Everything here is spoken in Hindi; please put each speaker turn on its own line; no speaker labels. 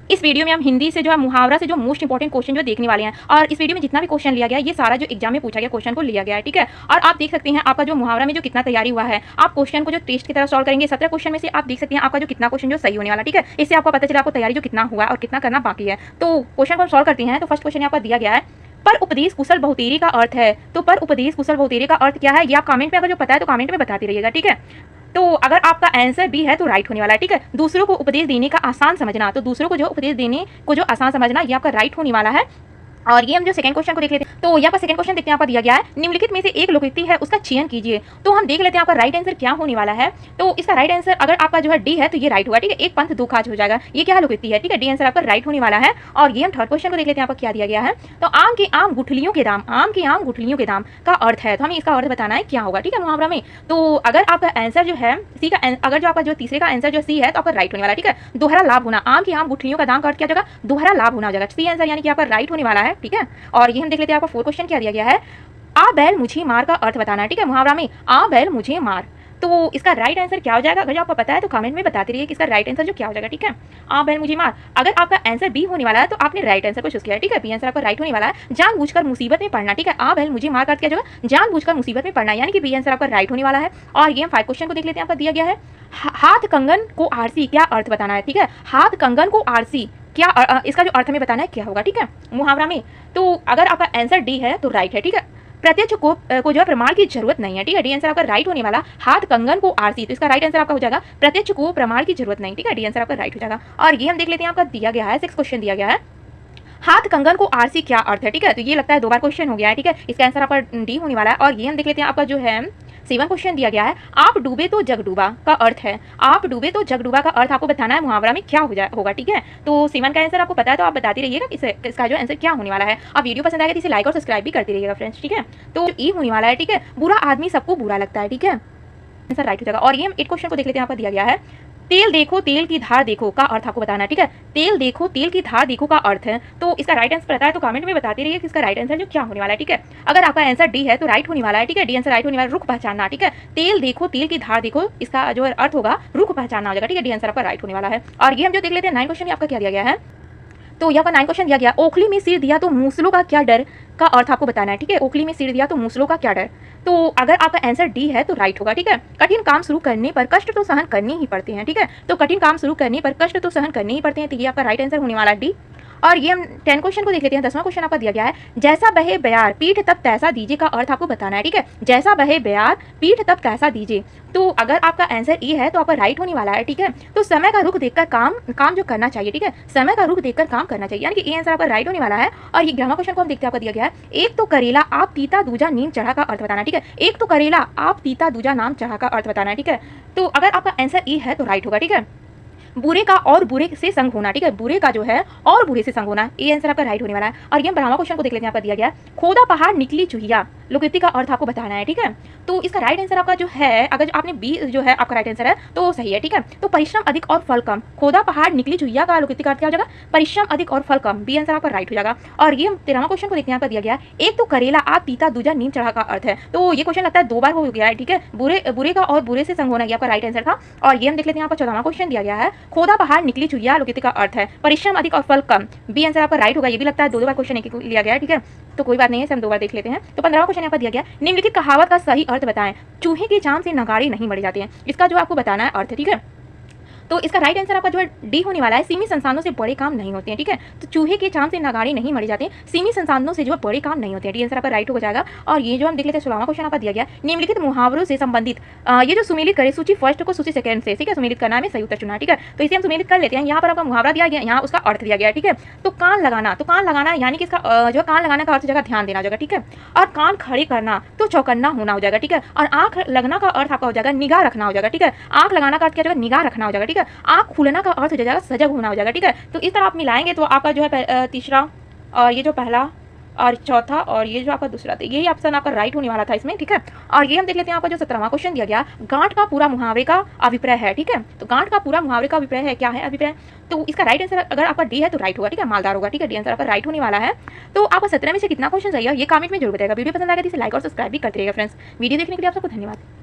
इस वीडियो में हम हिंदी से जो है मुहावरा से जो मोस्ट इंपॉर्टेंट क्वेश्चन जो देखने वाले हैं, और इस वीडियो में जितना भी क्वेश्चन लिया गया है ये सारा जो एग्जाम में पूछा गया क्वेश्चन को लिया गया है, ठीक है। और आप देख सकते हैं आपका जो मुहावरा में जो कितना तैयारी हुआ है। आप क्वेश्चन को जो टेस्ट की तरह सॉल्व करेंगे 17 क्वेश्चन में से आप देख सकते हैं आपका जो कितना क्वेश्चन जो सही होने वाला, ठीक है। इससे आपको पता चला आपको तैयारी जो कितना हुआ और कितना करना बाकी है। तो क्वेश्चन को सॉल्व करते हैं। तो फर्स्ट क्वेश्चन आपका दिया गया है, पर उपदेश कुशल बहुतेरी का अर्थ है। तो पर उपदेश कुशल बहुतेरी का अर्थ क्या है ये आप कमेंट में अगर जो पता है तो कमेंट में बताते रहिएगा, ठीक है। तो अगर आपका आंसर बी है तो राइट होने वाला है, ठीक है। दूसरों को उपदेश देने का आसान समझना, तो दूसरों को जो उपदेश देने को जो आसान समझना ये आपका राइट होने वाला है। और ये हम जो सेकंड क्वेश्चन को देख लेते हैं। तो यहाँ पर सेकंड क्वेश्चन देखते हैं, आपका दिया गया है निम्नलिखित में से एक लोकोक्ति है उसका चयन कीजिए। तो हम देख लेते हैं आपका राइट आंसर क्या होने वाला है। तो इसका राइट आंसर अगर आपका जो है डी है तो ये राइट होगा, ठीक है। एक पंथ दो काज हो जाएगा, ये क्या लोकोक्ति है, ठीक है। डी आंसर आपका राइट होने वाला है। और ये हम थर्ड क्वेश्चन को देख लेते हैं, आपका क्या दिया गया है। तो आम के आम गुठलियों के दाम, आम के आम गुठलियों के दाम का अर्थ है। तो हमें इसका अर्थ बताना है क्या होगा, ठीक है, मुहावरा में। तो अगर आपका आंसर जो है सी का, अगर जो आपका जो तीसरे का आंसर जो सी है तो आपका राइट होने वाला है, ठीक है। दोहरा लाभ होना, आम के आम गुठलियों का दाम का अर्थ क्या होगा, दोहरा लाभ होना हो जाएगा। सी आंसर यानी कि आपका राइट होने वाला है, ठीक है। और ये हम देख लेते हैं आपका फोर्थ क्वेश्चन क्या दिया गया है। आ बैल मुझे मार का अर्थ बताना है, ठीक है, मुहावरा में आ बैल मुझे मार। तो इसका राइट आंसर क्या हो जाएगा, अगर आपको पता है तो कमेंट में बताते रहिए कि इसका राइट आंसर जो क्या हो जाएगा, ठीक है। आ बैल मुझे मार। अगर आपका आंसर बी होने वाला है तो आपने राइट आंसर को चूज किया है, ठीक है। बी आंसर आपका राइट होने वाला है। जानबूझकर मुसीबत में पड़ना, ठीक है। आ बैल मुझे मार का अर्थ क्या होगा, जानबूझकर मुसीबत में पड़ना, यानी कि बी आंसर आपका राइट होने वाला है। और ये हम फाइव क्वेश्चन को देख लेते हैं, आपका दिया गया है हाथ कंगन को आरसी क्या अर्थ बताना है, ठीक है। हाथ कंगन को आरसी क्या, इसका जो अर्थ में बताना है क्या होगा, ठीक है, मुहावरा में। तो अगर आपका आंसर डी है तो राइट है, ठीक है। प्रत्यक्ष को जो है प्रमाण की जरूरत नहीं है, ठीक है। डी आंसर आपका राइट होने वाला। हाथ कंगन को आरसी, तो इसका राइट आंसर आपका हो जाएगा प्रत्यक्ष को प्रमाण की जरूरत नहीं, ठीक है। डी आंसर आपका राइट हो जाएगा। और ये हम देख लेते हैं, आपका दिया गया है सिक्स क्वेश्चन दिया गया है, हाथ कंगन को आरसी क्या अर्थ है, ठीक है। तो ये लगता है दो बार क्वेश्चन हो गया है, ठीक है। इसका आंसर आपका डी होने वाला है। और ये हम देख लेते हैं, आपका जो है सेवन क्वेश्चन दिया गया है, आप डूबे तो जग डूबा का अर्थ है। आप डूबे तो जग डूबा का अर्थ आपको बताना है मुहावरा में क्या होगा, ठीक है। तो सेवन का आंसर आपको पता है तो आप बताते रहिएगा इसका जो आंसर क्या होने वाला है। और वीडियो पसंद आएगा तो इसे लाइक और सब्सक्राइब भी करते रहिएगा फ्रेंड्स, ठीक है। तो ई होने वाला है, ठीक है। बुरा आदमी सबको बुरा लगता है, ठीक है, आंसर राइट हो जाएगा। और ये हम 8 क्वेश्चन को देख लेते हैं, आपका दिया गया है तेल देखो तेल की धार देखो का अर्थ आपको बताना है, ठीक है। तेल देखो तेल की धार देखो का अर्थ है। तो इसका राइट आंसर पता है तो कमेंट में बताते रहिए कि इसका राइट आंसर जो क्या होने वाला है, ठीक है। अगर आपका आंसर डी है तो राइट होने वाला है, ठीक है। डी आंसर राइट होने वाला है, रुख पहचानना, ठीक है। तेल देखो तेल की धार देखो, इसका जो अर्थ होगा रुख पहचानना हो जाएगा, ठीक है। डी आंसर आपका राइट होने वाला है। और ये हम जो देख लेते हैं 9 क्वेश्चन, आपका क्या दिया गया है। तो यहाँ पर 9 क्वेश्चन दिया गया, ओखली में सिर दिया तो मूसलों का क्या डर का अर्थ आपको बताना है, ठीक है। ओखली में सिर दिया तो मूसलों का क्या डर। तो अगर आपका आंसर डी है तो राइट होगा, ठीक है। कठिन काम शुरू करने पर कष्ट तो सहन करने ही पड़ते हैं, ठीक है। तो कठिन काम शुरू करने पर कष्ट तो सहन करने ही पड़ते हैं, तो ये आपका राइट आंसर होने वाला है डी। और ये हम 10 क्वेश्चन को देख लेते हैं। 10वां क्वेश्चन आपका दिया गया है, जैसा बहे बयार पीठ तब तैसा दीजिए का अर्थ आपको बताना है, ठीक है। जैसा बहे बयार पीठ तब तैसा दीजिए। तो अगर आपका आंसर ई है तो आपका राइट होने वाला है, ठीक है। तो समय का रुख देखकर काम जो करना चाहिए, ठीक है। समय का रुख देखकर काम करना चाहिए, यानी कि ए आंसर आपका राइट होने वाला है। और ये 11वां क्वेश्चन को हम देखते हैं, आपका दिया गया है, एक तो करेला आप तीता दूजा नीम चढ़ा का अर्थ बताना, ठीक है। एक तो करेला आप तीता दूजा नाम चढ़ा का अर्थ बताना है, ठीक है। तो अगर आपका आंसर ई है तो राइट होगा, ठीक है। बुरे का और बुरे से संग होना, ठीक है। बुरे का जो है और बुरे से संग होना, ये आंसर आपका राइट होने वाला है। और ये हम 12वां क्वेश्चन को देख लेते हैं, आपका दिया गया खोदा पहाड़ निकली चुहिया लोकोक्ति का अर्थ आपको बताना है, ठीक है। तो इसका राइट आंसर आपका जो है, अगर जो आपने बी जो है आपका राइट आंसर है तो सही है, ठीक है। तो परिश्रम अधिक और फल कम, खोदा पहाड़ निकली चुहिया का लोकोक्ति का अर्थ क्या हो जाएगा, परिश्रम अधिक और फल कम। बी आंसर आपका राइट हो जाएगा। और ये हम 13वां क्वेश्चन को देखते हैं, आपका दिया गया एक तो करेला आप तीता दूजा नीम चढ़ा का अर्थ है। तो ये क्वेश्चन लगता है दो बार हो गया है, ठीक है। बुरे का और बुरे से संग होना, ये आपका राइट आंसर था। और ये हम देख लेते हैं, आपका 14वां क्वेश्चन दिया गया है, खोदा पहाड़ निकली चुहिया लोकोक्ति का अर्थ है परिश्रम अधिक और फल कम। बी आंसर आपका राइट होगा। ये भी लगता है दो बार क्वेश्चन एक लिया गया है, ठीक है। तो कोई बात नहीं है, हम दो बार देख लेते हैं। तो 15वां क्वेश्चन यहाँ पर दिया गया, निम्नलिखित कहावत का सही अर्थ बताएं। चूहे के चाम से नगाड़े नहीं मरे जाते हैं, इसका जो आपको बताना है अर्थ, ठीक है। तो इसका राइट आंसर आपका जो है डी होने वाला है, सीमित संसाधनों से बड़े काम नहीं होते हैं, ठीक है। तो चूहे के चाम से नगाड़े नहीं मरे जाते हैं, सीमित संसाधनों से जो है बड़े काम नहीं होते हैं, डी आंसर आपका राइट हो जाएगा। और ये जो हम देख लेते हैं 16वां क्वेश्चन आपका दिया गया, निम्नलिखित मुहावरों से संबंधित ये जो सुमेलित करे सूची फर्स्ट को सूची सेकंड से, ठीक है। सुमेलित करना है, सही उत्तर चुना, ठीक है। तो इसे हम सुमेलित कर लेते हैं। यहाँ पर आपका मुहावरा दिया गया, यहाँ उसका अर्थ दिया गया है, ठीक है। तो कान लगाना, तो कान लगाना यानी कि इसका जो कान लगाने का अर्थ जगह ध्यान देना हो जाएगा, ठीक है। और कान खड़े करना तो चौकन्ना होना हो जाएगा, ठीक है। और आंख लगना का अर्थ आपका हो जाएगा निगाह रखना हो जाएगा, ठीक है। आंख लगाना का अर्थ क्या हो जाएगा, निगाह रखना हो जाएगा, ठीक है। आंख खुलना का अर्थ हो जाएगा सजग होना हो जाएगा, ठीक है। तो इस तरह आप मिलाएंगे तो आपका जो है तीसरा और ये जो पहला और चौथा और ये जो आपका दूसरा था, यही ऑप्शन आपका राइट होने वाला था इसमें, ठीक है। और ये हम देख लेते हैं, आपका जो 17वां क्वेश्चन दिया गया, गांठ का पूरा मुहावरे का अभिप्राय है, ठीक है। तो गांठ का पूरा मुहावरे का अभिप्राय है, क्या है अभिप्राय। तो इसका राइट आंसर अगर आपका डी है तो राइट होगा, ठीक है, मालदार होगा, ठीक है। डी आंसर आपका राइट होने वाला है। तो आपका 17 में से कितना क्वेश्चन सही है ये कमेंट में जरूर बताएगा। वीडियो पसंद आएगा तो इसे लाइक और सब्सक्राइब भी करते रहिएगा फ्रेंड्स। वीडियो देखने के लिए आप सबको धन्यवाद।